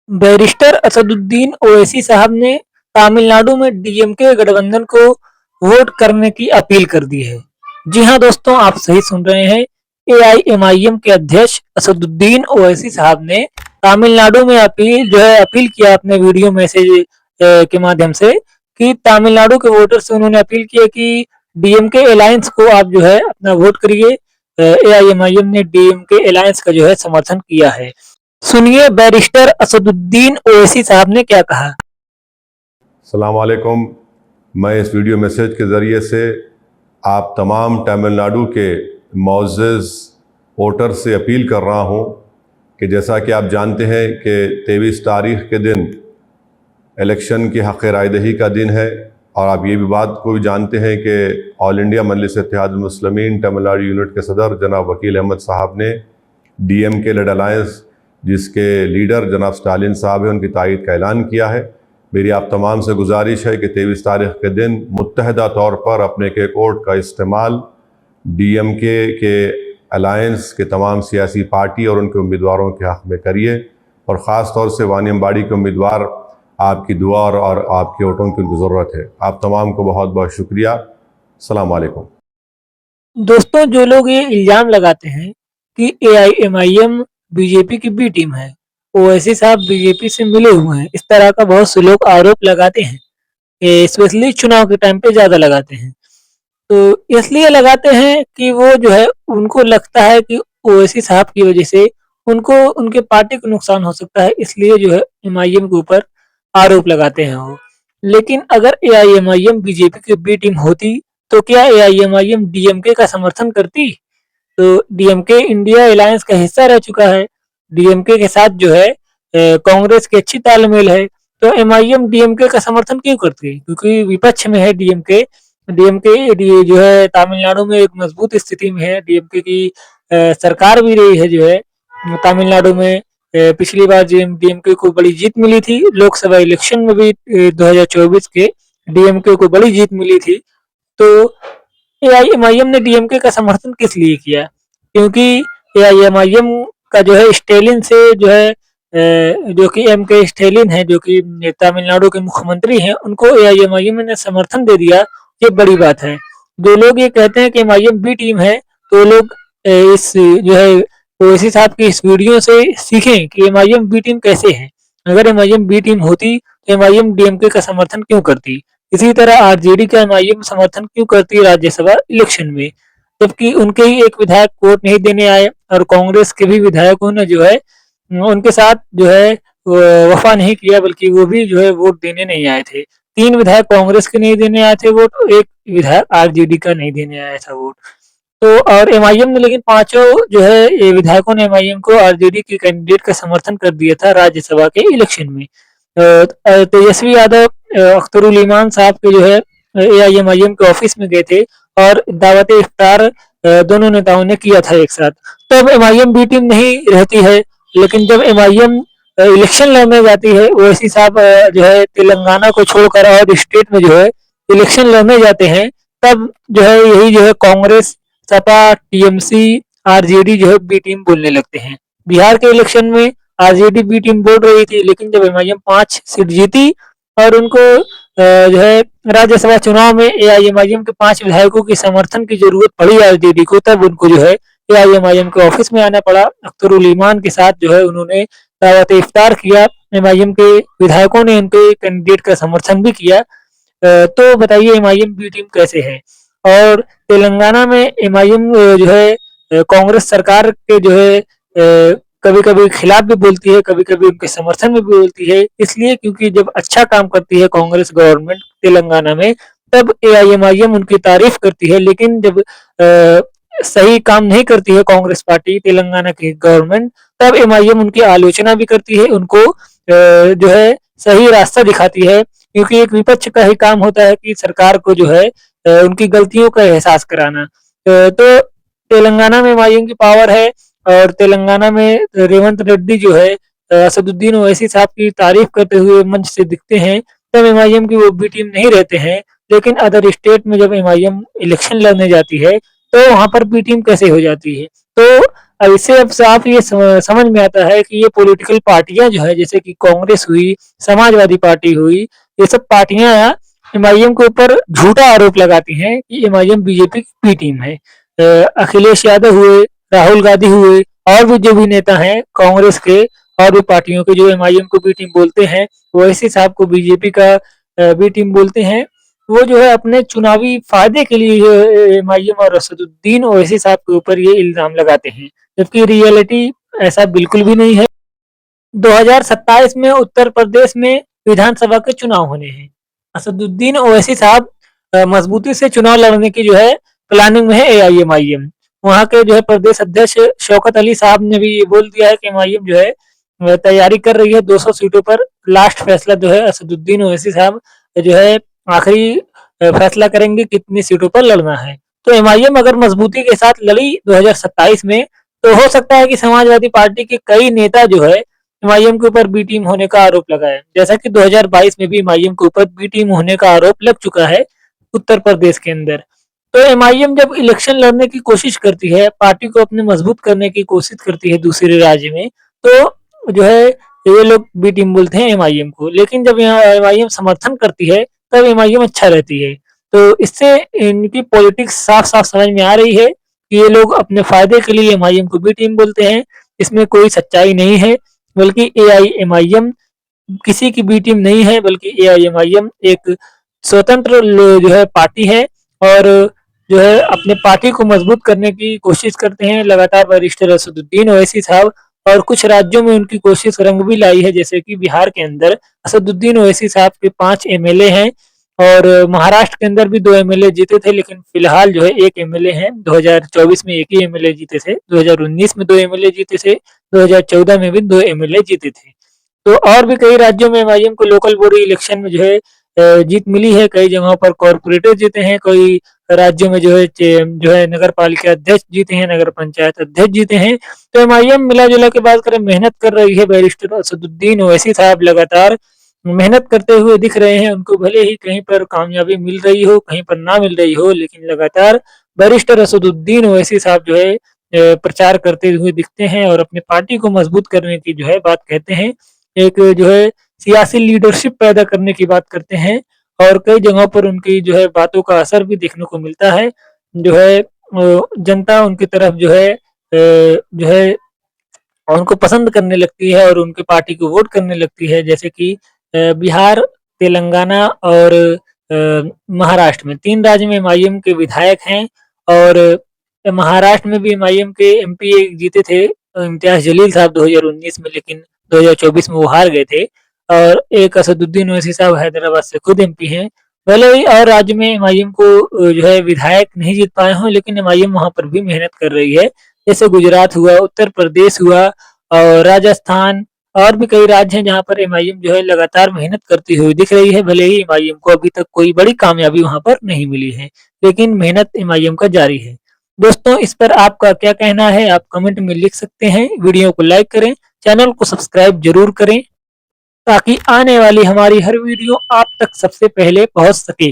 Barrister Asaduddin Owaisi साहब ने तमिलनाडु में डीएमके गठबंधन को वोट करने की अपील कर दी है। जी हाँ दोस्तों, आप सही सुन रहे हैं। एआईएमआईएम के अध्यक्ष असदुद्दीन ओवैसी साहब ने तमिलनाडु में अपील किया अपने वीडियो मैसेज के माध्यम से कि तमिलनाडु के वोटर से उन्होंने अपील किया कि डीएमके अलायंस को आप जो है अपना वोट करिए। एआईएमआईएम ने डीएमके अलायंस का जो है समर्थन किया है। सुनिए बैरिस्टर असदुद्दीन ओवैसी साहब ने क्या कहा। अस्सलाम वालेकुम। मैं इस वीडियो मैसेज के ज़रिए से आप तमाम तमिलनाडु के मुअज़्ज़ज़ वोटर से अपील कर रहा हूँ कि जैसा कि आप जानते हैं कि 23 तारीख़ के दिन इलेक्शन की हक़ रायदही का दिन है, और आप ये भी बात को भी जानते हैं कि ऑल इंडिया मजलिस इत्तेहादुल मुस्लिमीन तमिलनाडु यूनिट के सदर जनाब वकील अहमद साहब ने डीएमके लेड अलायंस, जिसके लीडर जनाब स्टालिन साहब हैं, उनकी तायद का ऐलान किया है। मेरी आप तमाम से गुजारिश है कि 23 तारीख़ के दिन मुत्तहदा तौर पर अपने एक वोट का इस्तेमाल डीएमके के अलायंस के तमाम सियासी पार्टी और उनके उम्मीदवारों के हक़ में करिए, और ख़ास तौर से वानियमबाड़ी के उम्मीदवार आपकी दुआ और आपके वोटों की उनको ज़रूरत है। आप तमाम को बहुत बहुत शुक्रिया। अस्सलाम वालेकुम। दोस्तों, जो लोग ये इल्ज़ाम लगाते हैं कि एआईएमआईएम बीजेपी की बी टीम है, ओवैसी साहब बीजेपी से मिले हुए हैं, इस तरह का बहुत से लोग आरोप लगाते हैं। स्पेशली चुनाव के टाइम पे ज़्यादा लगाते हैं। तो इसलिए लगाते हैं कि वो जो है उनको लगता है कि ओवैसी साहब की वजह से उनको उनके पार्टी को नुकसान हो सकता है, इसलिए जो है एमआईएम के ऊपर आरोप लगाते हैं वो। लेकिन अगर एआईएमआईएम बीजेपी की बी टीम होती तो क्या एआईएमआईएम डीएमके का समर्थन करती? तो डीएमके इंडिया अलायंस का हिस्सा रह चुका है। डीएमके के साथ जो है कांग्रेस की अच्छी तालमेल है। तो एमआईएम डीएमके का समर्थन क्यों करती है? क्योंकि विपक्ष में है डीएमके। डीएमके जो है तमिलनाडु में एक मजबूत स्थिति में है। डीएमके की सरकार भी रही है जो है तमिलनाडु में। पिछली बार डीएमके को बड़ी जीत मिली थी। लोकसभा इलेक्शन में भी 2024 के डीएमके को बड़ी जीत मिली थी। तो एआईएमआईएम ने डीएमके का समर्थन किस लिए किया? क्योंकि एआईएमआईएम का जो है स्टेलिन से जो है जो कि एम के स्टेलिन है, जो कि तमिलनाडु के मुख्यमंत्री हैं, उनको एआईएमआईएम ने समर्थन दे दिया। ये बड़ी बात है। जो लोग ये कहते हैं कि एमआईएम बी टीम है, तो लोग इस जो है ओवैसी साहब की इस वीडियो से सीखें कि एमआईएम बी टीम कैसे है। अगर एमआईएम बी टीम होती तो एमआईएम डीएमके का समर्थन क्यों करती? इसी तरह आरजेडी का एमआईएम समर्थन क्यों करती है राज्यसभा इलेक्शन में, जबकि उनके ही एक विधायक वोट नहीं देने आए और कांग्रेस के भी विधायकों ने जो है उनके साथ जो है वफा नहीं किया, बल्कि वो भी जो है वोट देने नहीं आए थे। 3 विधायक कांग्रेस के नहीं देने आए थे वोट, 1 विधायक आरजेडी का नहीं देने आया था वोट। तो और एमआईएम ने लेकिन पांचों जो है ये विधायकों ने एमआईएम को आरजेडी के कैंडिडेट का समर्थन कर दिया था राज्यसभा के इलेक्शन में। तेजस्वी यादव अख्तरुल ईमान साहब के जो है एआईएमआईएम के ऑफिस में गए थे और दावत इफ्तार दोनों नेताओं ने किया था एक साथ। तब एमआईएम बी टीम नहीं रहती है, लेकिन जब एमआईएम इलेक्शन लड़ने जाती है, ओवैसी साहब जो है तेलंगाना को छोड़कर और स्टेट में जो है इलेक्शन लड़ने जाते हैं, तब जो है यही जो है कांग्रेस, सपा, टीएमसी, आरजेडी जो है बी टीम बोलने लगते हैं। बिहार के इलेक्शन में आरजेडी बी टीम बोल रही थी, लेकिन जब एमआईएम 5 सीट जीती और उनको जो है राज्यसभा चुनाव में एआईएमआईएम के 5 विधायकों की समर्थन की जरूरत पड़ी आरजेडी को, तब उनको जो है एआईएमआईएम के ऑफिस में आना पड़ा। अख्तरुल ईमान के साथ जो है उन्होंने दावत इफ्तार किया। एमआईएम के विधायकों ने उनके कैंडिडेट का समर्थन भी किया। तो बताइए एमआईएम बी टीम कैसे है? और तेलंगाना में एमआईएम जो है कांग्रेस सरकार के जो है कभी-कभी खिलाफ भी बोलती है, कभी-कभी उनके समर्थन में भी बोलती है। इसलिए क्योंकि जब अच्छा काम करती है कांग्रेस गवर्नमेंट तेलंगाना में, तब एआईएमआईएम उनकी तारीफ करती है। लेकिन जब सही काम नहीं करती है कांग्रेस पार्टी तेलंगाना की गवर्नमेंट, तब एमआईएम उनकी आलोचना भी करती है, उनको जो है सही रास्ता दिखाती है। क्योंकि एक विपक्ष का ही काम होता है कि सरकार को जो है उनकी गलतियों का एहसास कराना। तो तेलंगाना में एमआईएम की पावर है और तेलंगाना में रेवंत रेड्डी जो है असदुद्दीन ओवैसी साहब की तारीफ करते हुए मंच से दिखते हैं, तब एमआईएम की वो बी टीम नहीं रहते हैं। लेकिन अदर स्टेट में जब एमआईएम इलेक्शन लड़ने जाती है, तो वहां पर बी टीम कैसे हो जाती है? तो अब इससे अब साफ ये समझ में आता है कि ये पॉलिटिकल पार्टियां जो है जैसे कि कांग्रेस हुई, समाजवादी पार्टी हुई, ये सब पार्टियां एमआईएम के ऊपर झूठा आरोप लगाती हैं कि एमआईएम बीजेपी की बी टीम है। अखिलेश यादव हुए, राहुल गांधी हुए और भी जो भी नेता हैं कांग्रेस के और भी पार्टियों के जो एमआईएम को बी टीम बोलते हैं, ओवैसी साहब को बीजेपी का बी टीम बोलते हैं। वो जो है अपने चुनावी फायदे के लिए जो एमआईएम और असदुद्दीन ओवैसी साहब के ऊपर ये इल्जाम लगाते हैं, जबकि रियलिटी ऐसा बिल्कुल भी नहीं है। 2027 में उत्तर प्रदेश में विधानसभा के चुनाव होने हैं। असदुद्दीन ओवैसी साहब मजबूती से चुनाव लड़ने की जो है प्लानिंग में है एआईएमआईएम। वहाँ के जो है प्रदेश अध्यक्ष शौकत अली साहब ने भी ये बोल दिया है कि एमआईएम जो है तैयारी कर रही है 200 सीटों पर। लास्ट फैसला जो है असदुद्दीन ओवैसी साहब जो है आखिरी फैसला करेंगे कितनी सीटों पर लड़ना है। तो एमआईएम अगर मजबूती के साथ लड़ी 2027 में तो हो सकता है कि समाजवादी पार्टी के कई नेता जो है एमआईएम के ऊपर बी टीम होने का आरोप लगाए, जैसा कि 2022 में भी एमआईएम के ऊपर बी टीम होने का आरोप लग चुका है उत्तर प्रदेश के अंदर। तो एमआईएम जब इलेक्शन लड़ने की कोशिश करती है, पार्टी को अपने मजबूत करने की कोशिश करती है दूसरे राज्य में, तो जो है ये लोग बी टीम बोलते हैं एमआईएम को। लेकिन जब यहाँ एमआईएम समर्थन करती है तब एमआईएम अच्छा रहती है। तो इससे इनकी पॉलिटिक्स साफ साफ समझ में आ रही है कि ये लोग अपने फायदे के लिए एमआईएम को बी टीम बोलते हैं। इसमें कोई सच्चाई नहीं है, बल्कि एआईएमआईएम किसी की बी टीम नहीं है, बल्कि एआईएमआईएम एक स्वतंत्र जो है पार्टी है और जो है अपने पार्टी को मजबूत करने की कोशिश करते हैं। लगातार बैरिस्टर असदुद्दीन ओवैसी साहब और कुछ राज्यों में उनकी कोशिश रंग भी लाई है, जैसे कि बिहार के अंदर असदुद्दीन ओवैसी साहब के 5 एमएलए हैं और महाराष्ट्र के अंदर भी 2 एमएलए जीते थे, लेकिन फिलहाल जो है 1 एमएलए हैं। 2024 में 1 ही एमएलए जीते थे, 2019 में 2 एमएलए जीते थे, 2014 में भी 2 एमएलए जीते थे। तो और भी कई राज्यों में एमआईएम को लोकल बॉडी इलेक्शन में जो है जीत मिली है। कई जगहों पर कॉर्पोरेटर जीते हैं, कई राज्यों में जो है नगर पालिका अध्यक्ष जीते हैं, नगर पंचायत अध्यक्ष जीते हैं। तो एमआईएम मिला जुला के बात करें, मेहनत कर रही है। बैरिस्टर असदुद्दीन ओवैसी साहब लगातार मेहनत करते हुए दिख रहे हैं। उनको भले ही कहीं पर कामयाबी मिल रही हो, कहीं पर ना मिल रही हो, लेकिन लगातार बैरिस्टर असदुद्दीन ओवैसी साहब जो है प्रचार करते हुए दिखते हैं और अपनी पार्टी को मजबूत करने की जो है बात कहते हैं। एक जो है सियासी लीडरशिप पैदा करने की बात करते हैं और कई जगहों पर उनकी जो है बातों का असर भी देखने को मिलता है। जो है जनता उनकी तरफ जो है उनको पसंद करने लगती है और उनकी पार्टी को वोट करने लगती है। जैसे कि बिहार, तेलंगाना और महाराष्ट्र में 3 राज्य में एमआईएम के विधायक हैं और महाराष्ट्र में भी एमआईएम के एमपी एक जीते थे इम्तियाज जलील साहब 2019 में, लेकिन 2024 में वो हार गए थे। और एक असदुद्दीन ओवैसी साहब हैदराबाद से खुद एमपी हैं। भले ही और राज्य में एमआईएम को जो है विधायक नहीं जीत पाए हों, लेकिन एमआईएम वहाँ पर भी मेहनत कर रही है। जैसे गुजरात हुआ, उत्तर प्रदेश हुआ और राजस्थान और भी कई राज्य हैं जहाँ पर एमआईएम जो है लगातार मेहनत करती हुई दिख रही है। भले ही एमआईएम को अभी तक कोई बड़ी कामयाबी वहाँ पर नहीं मिली है, लेकिन मेहनत एमआईएम का जारी है। दोस्तों, इस पर आपका क्या कहना है आप कमेंट में लिख सकते हैं। वीडियो को लाइक करें, चैनल को सब्सक्राइब जरूर करें ताकि आने वाली हमारी हर वीडियो आप तक सबसे पहले पहुंच सके।